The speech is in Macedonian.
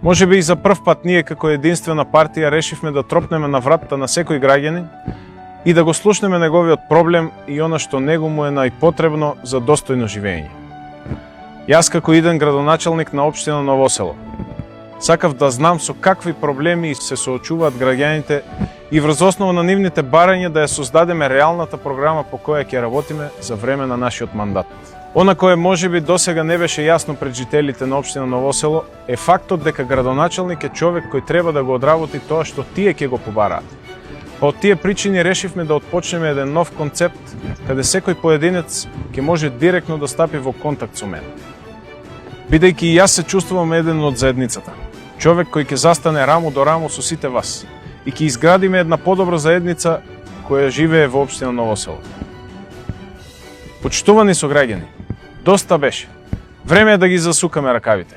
Може би и за прв пат ние како единствена партија решивме да тропнеме на вратата на секој граѓанин и да го слушнеме неговиот проблем и она што него му е најпотребно за достојно живење. Јас како иден градоначалник на општина Ново село сакав да знам со какви проблеми се соочуваат граѓаните и врз основа на нивните барања да ја создадеме реалната програма по која ќе работиме за време на нашиот мандат. Она кое можеби досега не беше јасно пред жителите на општина Ново село е фактот дека градоначалник е човек кој треба да го одработи тоа што тие ќе го побараат. Па од тие причини решивме да отпочнеме еден нов концепт каде секој поединец ќе може директно да стапи во контакт со мене. Бидејќи и јас се чувствувам еден од заедницата, човек кој ќе застане рамо до рамо со сите вас и ќе изградиме една подобра заедница која живее во општина Ново село. Почитувани сограѓани, доста беше. Време е да ги засукаме ракавите.